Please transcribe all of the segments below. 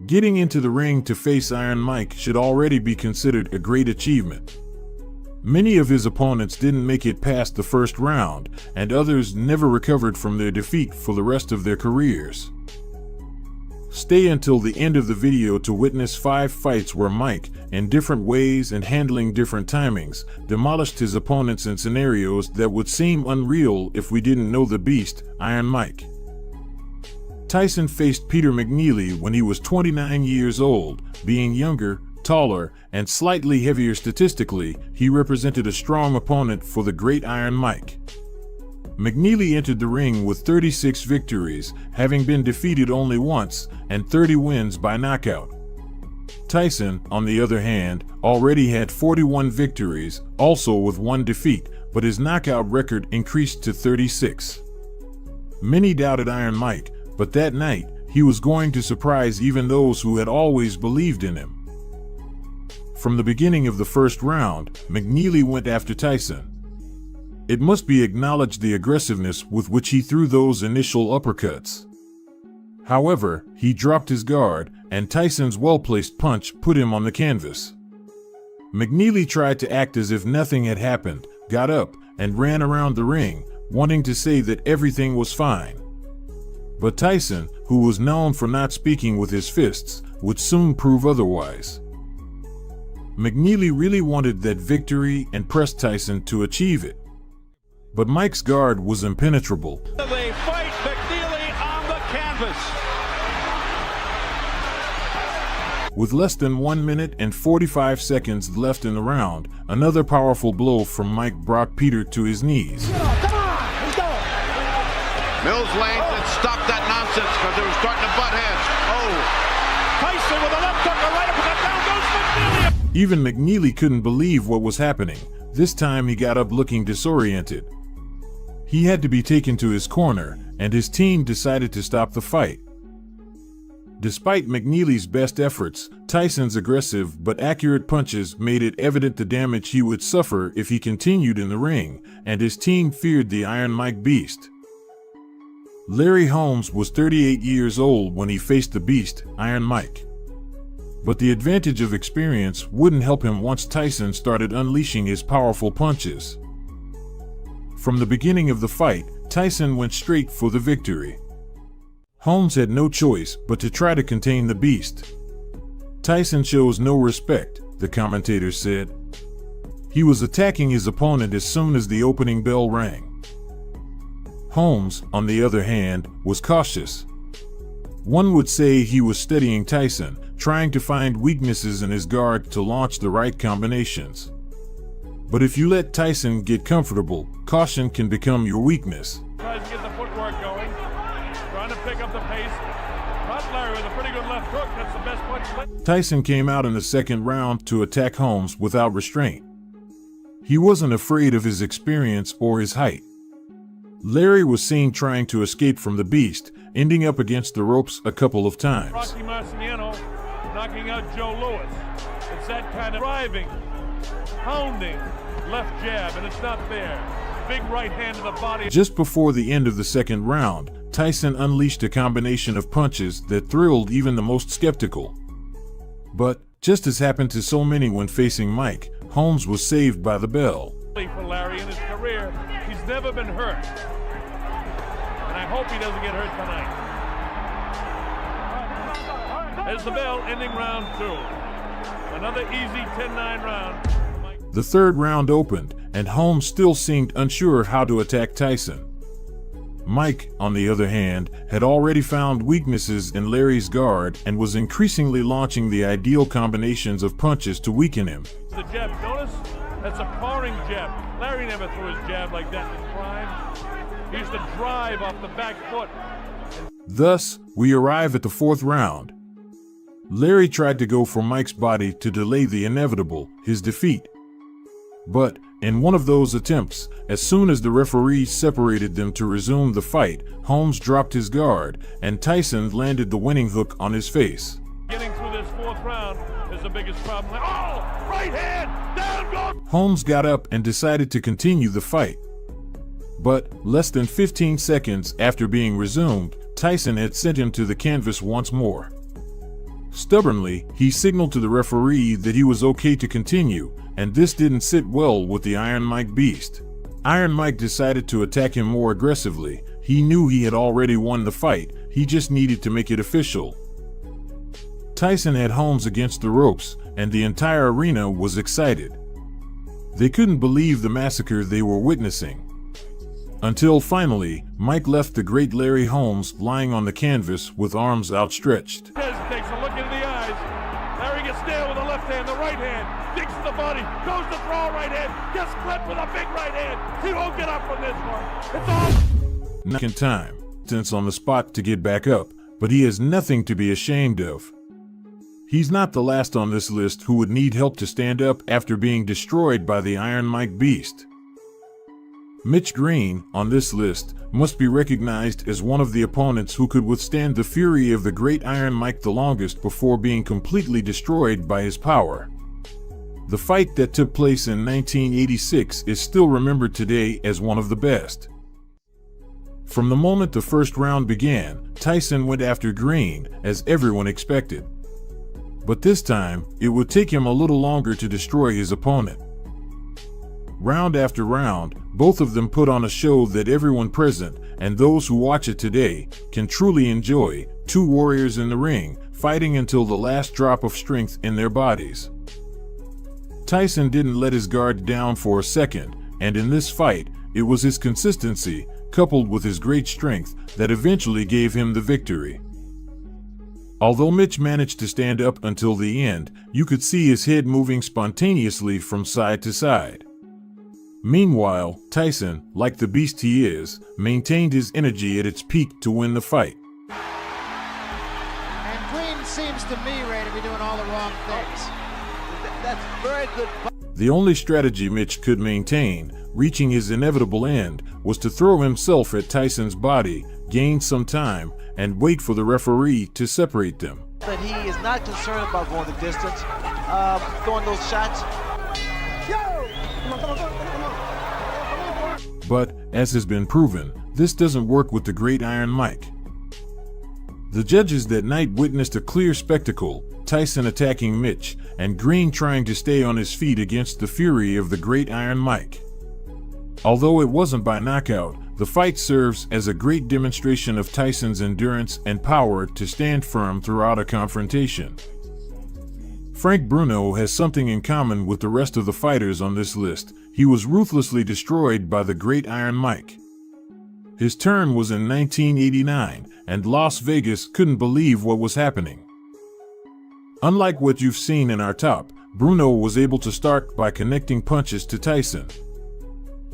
Getting into the ring to face Iron Mike should already be considered a great achievement. Many of his opponents didn't make it past the first round, and others never recovered from their defeat for the rest of their careers. Stay until the end of the video to witness 5 fights where Mike, in different ways and handling different timings, demolished his opponents in scenarios that would seem unreal if we didn't know the beast, Iron Mike. Tyson faced Peter McNeeley when he was 29 years old. Being younger, taller, and slightly heavier statistically, he represented a strong opponent for the great Iron Mike. McNeely entered the ring with 36 victories, having been defeated only once, and 30 wins by knockout. Tyson, on the other hand, already had 41 victories, also with 1 defeat, but his knockout record increased to 36. Many doubted Iron Mike, but that night, he was going to surprise even those who had always believed in him. From the beginning of the first round, McNeely went after Tyson. It must be acknowledged the aggressiveness with which he threw those initial uppercuts. However, he dropped his guard, and Tyson's well-placed punch put him on the canvas. McNeely tried to act as if nothing had happened, got up, and ran around the ring, wanting to say that everything was fine. But Tyson, who was known for not speaking with his fists, would soon prove otherwise. McNeely really wanted that victory and pressed Tyson to achieve it. But Mike's guard was impenetrable. They fight McNeely on the canvas. With less than 1 minute and 45 seconds left in the round, another powerful blow from Mike brought Peter to his knees. Come on, let's go. Mills Lane said stop that nonsense because they were starting to butt heads. Oh. Tyson with a left hook, a right uppercut, down goes McNeely. Even McNeely couldn't believe what was happening. This time he got up looking disoriented. He had to be taken to his corner, and his team decided to stop the fight. Despite McNeely's best efforts, Tyson's aggressive but accurate punches made it evident the damage he would suffer if he continued in the ring, and his team feared the Iron Mike beast. Larry Holmes was 38 years old when he faced the beast, Iron Mike. But the advantage of experience wouldn't help him once Tyson started unleashing his powerful punches. From the beginning of the fight, Tyson went straight for the victory. Holmes had no choice but to try to contain the beast. Tyson shows no respect, the commentators said. He was attacking his opponent as soon as the opening bell rang. Holmes, on the other hand, was cautious. One would say he was studying Tyson, trying to find weaknesses in his guard to launch the right combinations. But if you let Tyson get comfortable, caution can become your weakness. Tries to get the footwork going, trying to pick up the pace. Caught Larry with a pretty good left hook. That's the best punch. Tyson came out in the second round to attack Holmes without restraint. He wasn't afraid of his experience or his height. Larry was seen trying to escape from the beast, ending up against the ropes a couple of times. Rocky Marciano knocking out Joe Louis. It's that kind of driving, pounding left jab, and it's not there. Big right hand to the body. Just before the end of the second round, Tyson unleashed a combination of punches that thrilled even the most skeptical. But, just as happened to so many when facing Mike, Holmes was saved by the bell. For Larry in his career, he's never been hurt. And I hope he doesn't get hurt tonight. There's the bell, ending round 2. Another easy 10-9 round. The third round opened, and Holmes still seemed unsure how to attack Tyson. Mike, on the other hand, had already found weaknesses in Larry's guard and was increasingly launching the ideal combinations of punches to weaken him. The jab, notice? That's a powering jab. Larry never threw his jab like that in his prime. He used to drive off the back foot. Thus, we arrive at the fourth round. Larry tried to go for Mike's body to delay the inevitable, his defeat. But, in one of those attempts, as soon as the referee separated them to resume the fight, Holmes dropped his guard, and Tyson landed the winning hook on his face. Getting through this fourth round is the biggest problem. Oh! Right hand! Down goes! Holmes got up and decided to continue the fight. But, less than 15 seconds after being resumed, Tyson had sent him to the canvas once more. Stubbornly, he signaled to the referee that he was okay to continue, and this didn't sit well with the Iron Mike beast. Iron Mike decided to attack him more aggressively. He knew he had already won the fight, he just needed to make it official. Tyson had Holmes against the ropes, and the entire arena was excited. They couldn't believe the massacre they were witnessing. Until finally, Mike left the great Larry Holmes lying on the canvas with arms outstretched. Takes a look into the eyes. Larry gets nailed with the left hand, the right hand, digs to the body, goes to throw a right hand, gets clipped with a big right hand. He won't get up from this one. It's all. Not in time, since on the spot to get back up, but he has nothing to be ashamed of. He's not the last on this list who would need help to stand up after being destroyed by the Iron Mike beast. Mitch Green, on this list, must be recognized as one of the opponents who could withstand the fury of the great Iron Mike the longest before being completely destroyed by his power. The fight that took place in 1986 is still remembered today as one of the best. From the moment the first round began, Tyson went after Green, as everyone expected. But this time, it would take him a little longer to destroy his opponent. Round after round, both of them put on a show that everyone present, and those who watch it today, can truly enjoy. Two warriors in the ring, fighting until the last drop of strength in their bodies. Tyson didn't let his guard down for a second, and in this fight, it was his consistency, coupled with his great strength, that eventually gave him the victory. Although Mitch managed to stand up until the end, you could see his head moving spontaneously from side to side. Meanwhile, Tyson, like the beast he is, maintained his energy at its peak to win the fight. And Green seems to me, Ray, to be doing all the wrong things. That's very good. The only strategy Mitch could maintain, reaching his inevitable end, was to throw himself at Tyson's body, gain some time, and wait for the referee to separate them. That he is not concerned about going the distance, throwing those shots. But, as has been proven, this doesn't work with the great Iron Mike. The judges that night witnessed a clear spectacle, Tyson attacking Mitch, and Green trying to stay on his feet against the fury of the great Iron Mike. Although it wasn't by knockout, the fight serves as a great demonstration of Tyson's endurance and power to stand firm throughout a confrontation. Frank Bruno has something in common with the rest of the fighters on this list. He was ruthlessly destroyed by the great Iron Mike. His turn was in 1989, and Las Vegas couldn't believe what was happening. Unlike what you've seen in our top, Bruno was able to start by connecting punches to Tyson.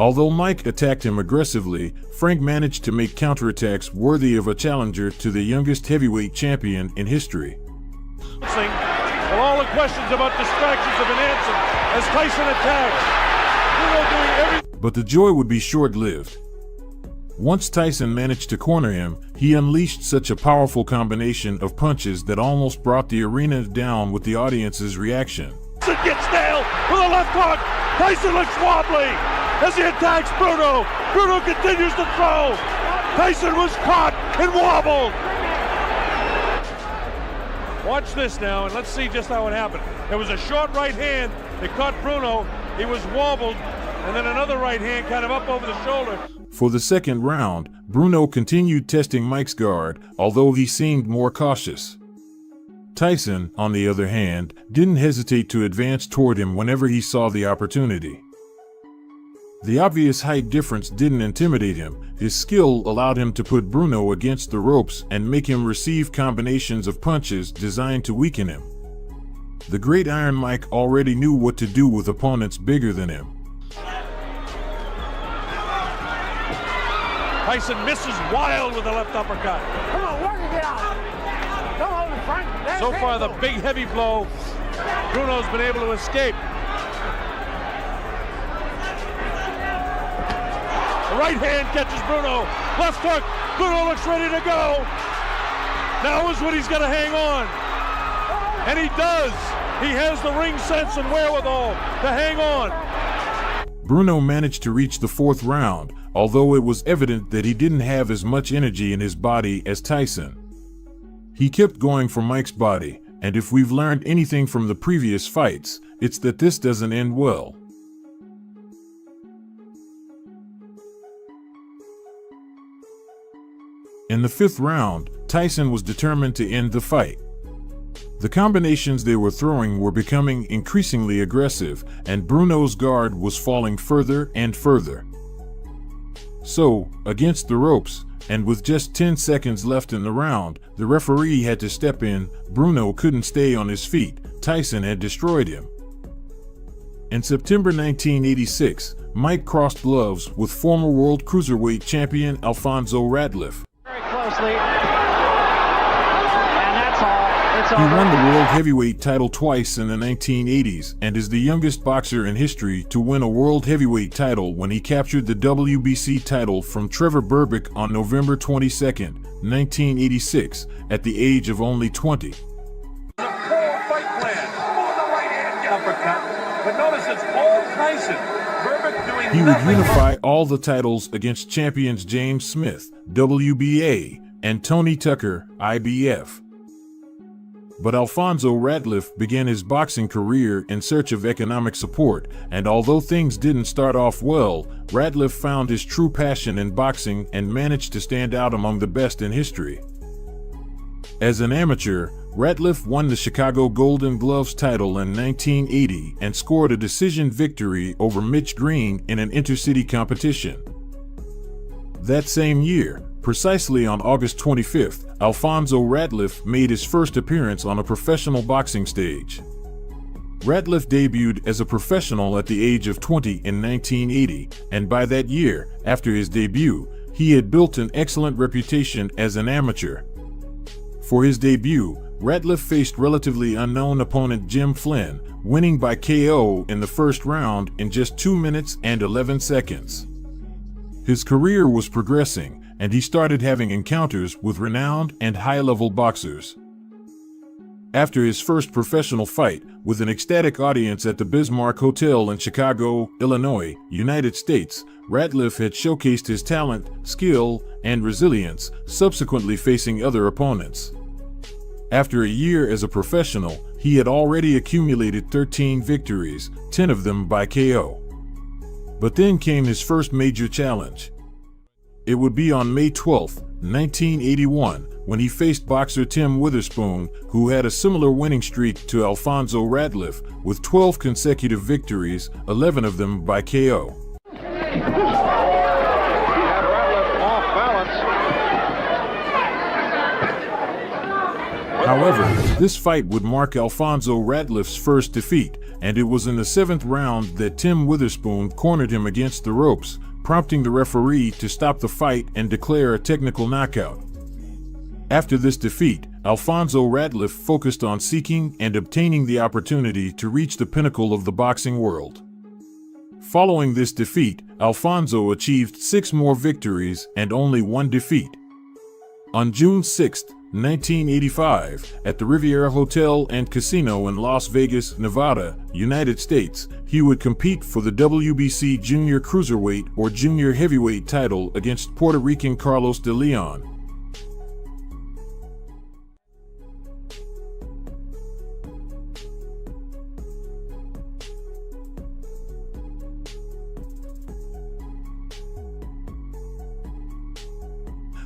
Although Mike attacked him aggressively, Frank managed to make counterattacks worthy of a challenger to the youngest heavyweight champion in history. Well, all the questions about distractions have been answered as Tyson attacks. Bruno doing everything. But the joy would be short-lived. Once Tyson managed to corner him, he unleashed such a powerful combination of punches that almost brought the arena down with the audience's reaction. Tyson gets nailed with a left hook. Tyson looks wobbly as he attacks Bruno. Bruno continues to throw. Tyson was caught and wobbled. Watch this now, and let's see just how it happened. There was a short right hand that caught Bruno. He was wobbled, and then another right hand kind of up over the shoulder. For the second round, Bruno continued testing Mike's guard, although he seemed more cautious. Tyson, on the other hand, didn't hesitate to advance toward him whenever he saw the opportunity. The obvious height difference didn't intimidate him. His skill allowed him to put Bruno against the ropes and make him receive combinations of punches designed to weaken him. The great Iron Mike already knew what to do with opponents bigger than him. Tyson misses wild with the left uppercut. Come on, work it out. Come on, Frank. So far, the big heavy blow, Bruno's been able to escape. The right hand catches Bruno. Left hook. Bruno looks ready to go. Now is when he's got to hang on. And he does. He has the ring sense and wherewithal to hang on. Bruno managed to reach the fourth round, although it was evident that he didn't have as much energy in his body as Tyson. He kept going for Mike's body, and if we've learned anything from the previous fights, it's that this doesn't end well. In the 5th round, Tyson was determined to end the fight. The combinations they were throwing were becoming increasingly aggressive, and Bruno's guard was falling further and further. So, against the ropes, and with just 10 seconds left in the round, the referee had to step in. Bruno couldn't stay on his feet. Tyson had destroyed him. In September 1986, Mike crossed gloves with former World Cruiserweight champion Alfonso Ratliff. Very closely. And that's all. It's He over. won the World Heavyweight title twice in the 1980s and is the youngest boxer in history to win a World Heavyweight title when he captured the WBC title from Trevor Berbick on November 22, 1986, at the age of only 20. Fight plan. Oh, the right hand uppercut. But notice it's all Tyson. Berbick doing He would nothing. unify all the titles against champions James Smith, WBA, and Tony Tucker, IBF. But Alfonso Ratliff began his boxing career in search of economic support, and although things didn't start off well, Ratliff found his true passion in boxing and managed to stand out among the best in history. As an amateur, Ratliff won the Chicago Golden Gloves title in 1980 and scored a decision victory over Mitch Green in an intercity competition. That same year, precisely on August 25th, Alfonso Ratliff made his first appearance on a professional boxing stage. Ratliff debuted as a professional at the age of 20 in 1980, and by that year, after his debut, he had built an excellent reputation as an amateur. For his debut, Ratliff faced relatively unknown opponent Jim Flynn, winning by KO in the first round in just 2 minutes and 11 seconds. His career was progressing, and he started having encounters with renowned and high-level boxers. After his first professional fight, with an ecstatic audience at the Bismarck Hotel in Chicago, Illinois, United States, Ratliff had showcased his talent, skill, and resilience, subsequently facing other opponents. After a year as a professional, he had already accumulated 13 victories, 10 of them by KO. But then came his first major challenge. It would be on May 12, 1981, when he faced boxer Tim Witherspoon, who had a similar winning streak to Alfonso Ratliff, with 12 consecutive victories, 11 of them by KO. However, this fight would mark Alfonso Ratliff's first defeat, and it was in the 7th round that Tim Witherspoon cornered him against the ropes, prompting the referee to stop the fight and declare a technical knockout. After this defeat, Alfonso Ratliff focused on seeking and obtaining the opportunity to reach the pinnacle of the boxing world. Following this defeat, Alfonso achieved 6 more victories and only 1 defeat. On June 6, 1985, at the Riviera Hotel and Casino in Las Vegas, Nevada, United States, he would compete for the WBC Junior Cruiserweight or Junior Heavyweight title against Puerto Rican Carlos de Leon.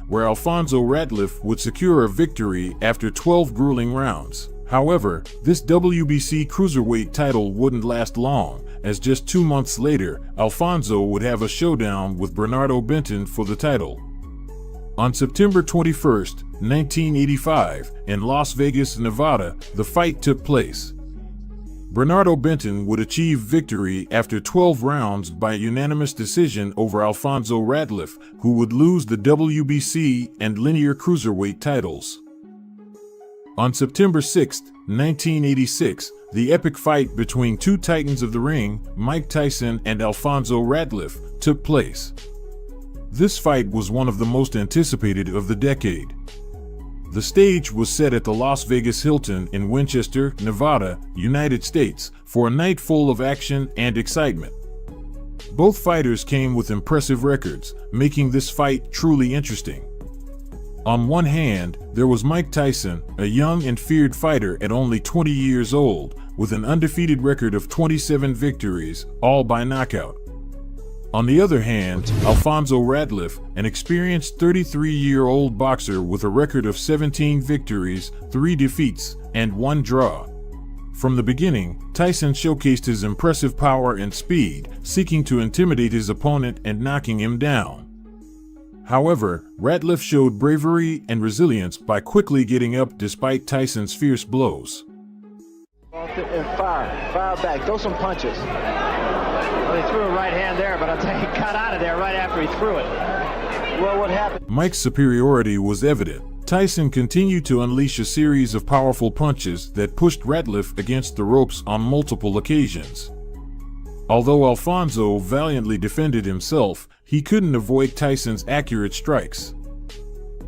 Where Alfonso Ratliff would secure a victory after 12 grueling rounds. However, this WBC Cruiserweight title wouldn't last long, as just 2 months later, Alfonso would have a showdown with Bernardo Benton for the title. On September 21, 1985, in Las Vegas, Nevada, the fight took place. Bernardo Benton would achieve victory after 12 rounds by unanimous decision over Alfonso Ratliff, who would lose the WBC and Linear Cruiserweight titles. On September 6, 1986, the epic fight between 2 titans of the ring, Mike Tyson and Alfonso Ratliff, took place. This fight was one of the most anticipated of the decade. The stage was set at the Las Vegas Hilton in Winchester, Nevada, United States, for a night full of action and excitement. Both fighters came with impressive records, making this fight truly interesting. On one hand, there was Mike Tyson, a young and feared fighter at only 20 years old, with an undefeated record of 27 victories, all by knockout. On the other hand, Alfonso Ratliff, an experienced 33-year-old boxer with a record of 17 victories, 3 defeats, and 1 draw. From the beginning, Tyson showcased his impressive power and speed, seeking to intimidate his opponent and knocking him down. However, Ratliff showed bravery and resilience by quickly getting up despite Tyson's fierce blows. And fire back, throw some punches. Well, he threw a right hand there, but I'll tell you, he cut out of there right after he threw it. Well, what happened? Mike's superiority was evident. Tyson continued to unleash a series of powerful punches that pushed Ratliff against the ropes on multiple occasions. Although Alfonso valiantly defended himself, he couldn't avoid Tyson's accurate strikes.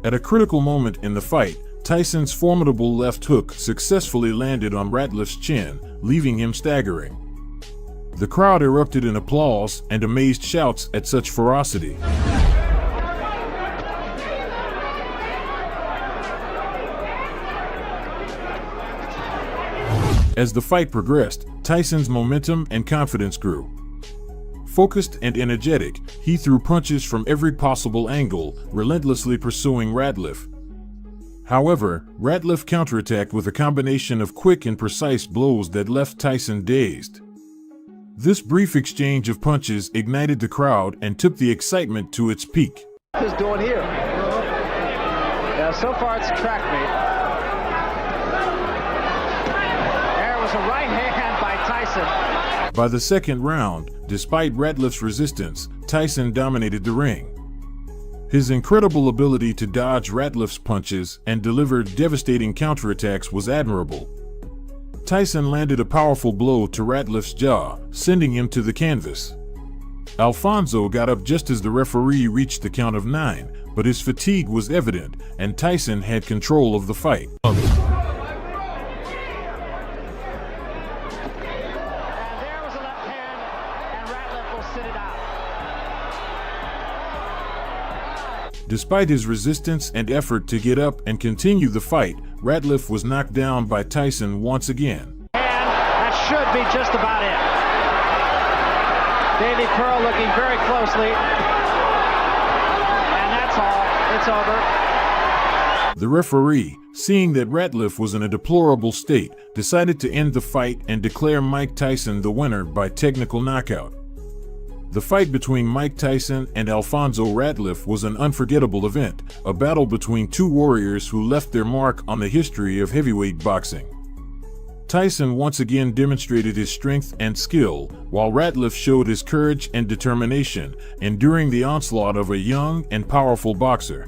At a critical moment in the fight, Tyson's formidable left hook successfully landed on Ratliff's chin, leaving him staggering. The crowd erupted in applause and amazed shouts at such ferocity. As the fight progressed, Tyson's momentum and confidence grew. Focused and energetic, he threw punches from every possible angle, relentlessly pursuing Ratliff. However, Ratliff counterattacked with a combination of quick and precise blows that left Tyson dazed. This brief exchange of punches ignited the crowd and took the excitement to its peak. What is doing here? Yeah, so far it's track meet. There was a right hand by Tyson. By the second round, despite Ratliff's resistance, Tyson dominated the ring. His incredible ability to dodge Ratliff's punches and deliver devastating counterattacks was admirable. Tyson landed a powerful blow to Ratliff's jaw, sending him to the canvas. Alfonso got up just as the referee reached the count of 9, but his fatigue was evident, and Tyson had control of the fight. And there was a left hand, and Ratliff will sit it out. Despite his resistance and effort to get up and continue the fight, Ratliff was knocked down by Tyson once again. And that should be just about it. Davey Pearl looking very closely. And that's all. It's over. The referee, seeing that Ratliff was in a deplorable state, decided to end the fight and declare Mike Tyson the winner by technical knockout. The fight between Mike Tyson and Alfonso Ratliff was an unforgettable event, a battle between two warriors who left their mark on the history of heavyweight boxing. Tyson once again demonstrated his strength and skill, while Ratliff showed his courage and determination, enduring the onslaught of a young and powerful boxer.